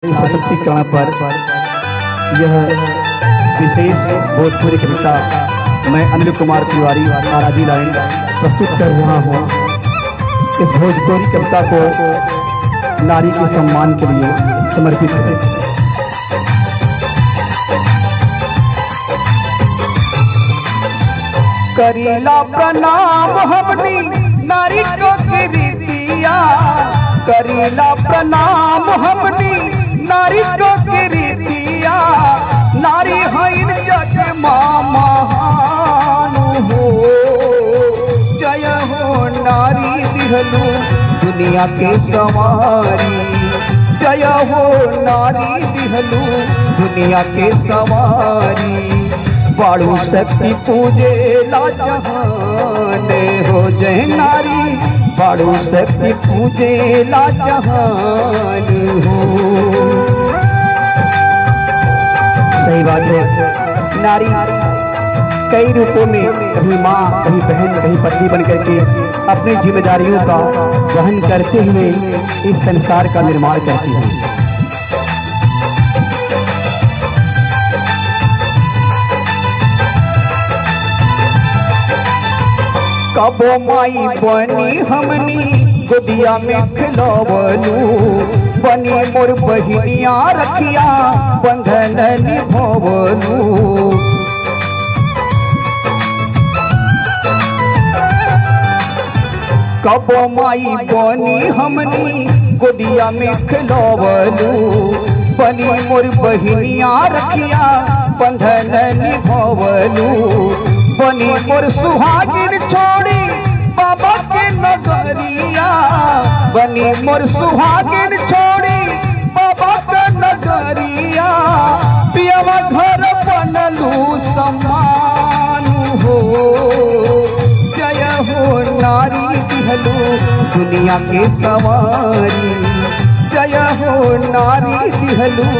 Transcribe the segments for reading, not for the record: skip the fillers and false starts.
सशक्तिकरण पर यह विशेष भोजपुरी कविता मैं अनिल कुमार तिवारी आराजी लाइन प्रस्तुत कर रहा हूँ। इस भोजपुरी कविता को नारी के सम्मान के लिए समर्पित है। करीला प्रणाम हमनी नारी को कीर्तिया, करीला प्रणाम हमनी नारी को कीर्तिया। नारी हईन जग महान हो, जय हो नारी दिहलू दुनिया के सवारी, जय हो नारी दिहलू दुनिया के सवारी। बाड़ू शक्ति पूजे ला जहान हो, जय नारी बाड़ू शक्ति पूजे ला जहान हो। सही बात है। नारी कई रूपों में, कभी माँ, कभी बहन, कभी पत्नी बन करके अपनी जिम्मेदारियों का वहन करते हुए इस संसार का निर्माण करती है। कबो माई बनी हमनी गोदिया में खिलवलू, बनी मोर बहिनिया रखिया बंधन निभवलू। कबो माई बनी हमनी गोदिया में खिलवलू, बनी मोर बहिनिया रखिया बंधन निभवलू। बनी मोर सुहागिन छोड़ी बाबा के नगरिया, बनी मोर सुहागिन छोड़ी बाबा के नगरिया। पियवा घर बनलू सम्मान हो, जय हो नारी दिहलू दुनिया के सवारी, जय हो नारी दिहलू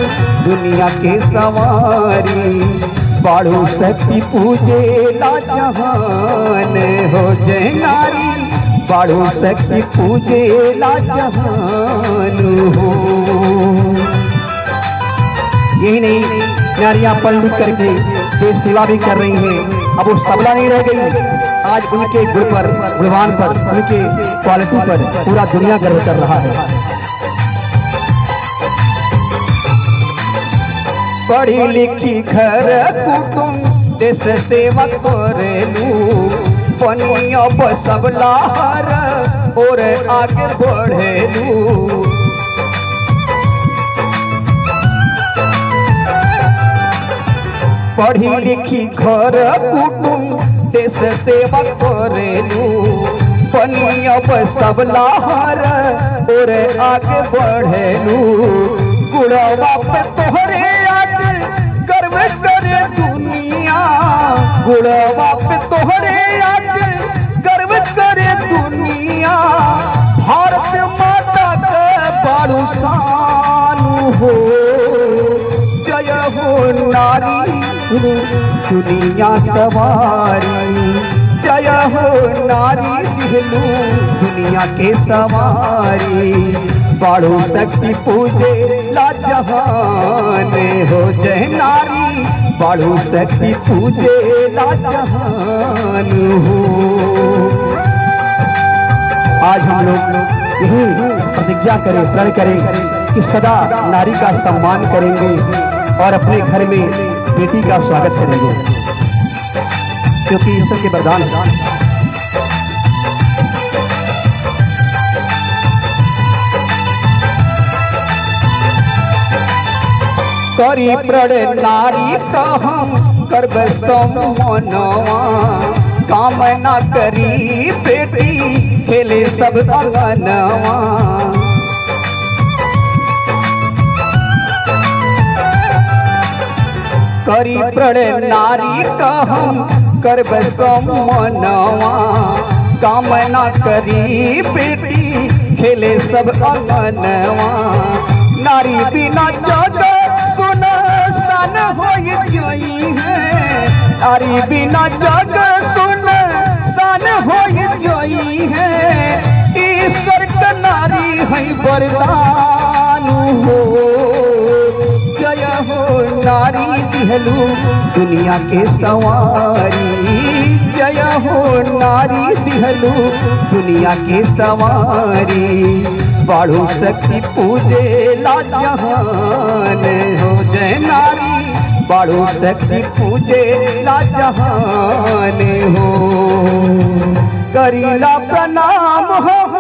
दुनिया के सवारी। बाड़ू शक्ति पूजे ला जहान हो, जय नारी बाड़ू शक्ति पूजे ला जहान हो। यही नहीं, नारियां पढ़ लिख करके देश सेवा भी कर रही हैं। अब वो सबला नहीं रह गई, आज उनके गुण पर, गुणवान पर, उनके क्वालिटी पर पूरा दुनिया गर्व कर रहा है। पढ़ी लिखी घर कुटुम देश सेवा करेलू, बनी अब सबला हर और आगे बढ़ेलू। पढ़ी लिखी घर कुटुम देश सेवा करेलू, बनी अब सबला हर और आगे बढ़ेलू। गुड़वा पे तोहरे आज गर्व करे दुनिया, गुड़वा पे तोहरे आज गर्व करे दुनिया। भारत माता के बाड़ू शान हो, जय हो नारी दुनिया सवारी, जय हो नारी दिहलू दुनिया के सवारी। बाड़ू शक्ति पूजे ला जहान हो, जय नारी बाड़ू शक्ति पूजे ला जहान हो। आज हम लोग यही प्रतिज्ञा करें, प्रण करें कि सदा नारी का सम्मान करेंगे और अपने घर में बेटी का स्वागत करेंगे, क्योंकि ईश्वर के वरदान है। करी प्रण नारी कहम करब सम्मानवा, कामना करी बेटी खेले सब अंगनवा। करी प्रण नारी कहम करब सम्मानवा, कामना करी बेटी खेले सब अंगनवा। नारी बिना जग सुन सन हो जाई है, नारी बिना जग सुन सन हो जाई है। ईश्वर का नारी है वरदान हो, दिहलू दुनिया के सवारी। जय हो नारी दिहलू दुनिया के सवारी। बाड़ू शक्ति पूजे ला जहान हो जय नारी। बाड़ू शक्ति पूजे ला जहान हो। करीला प्रणाम हो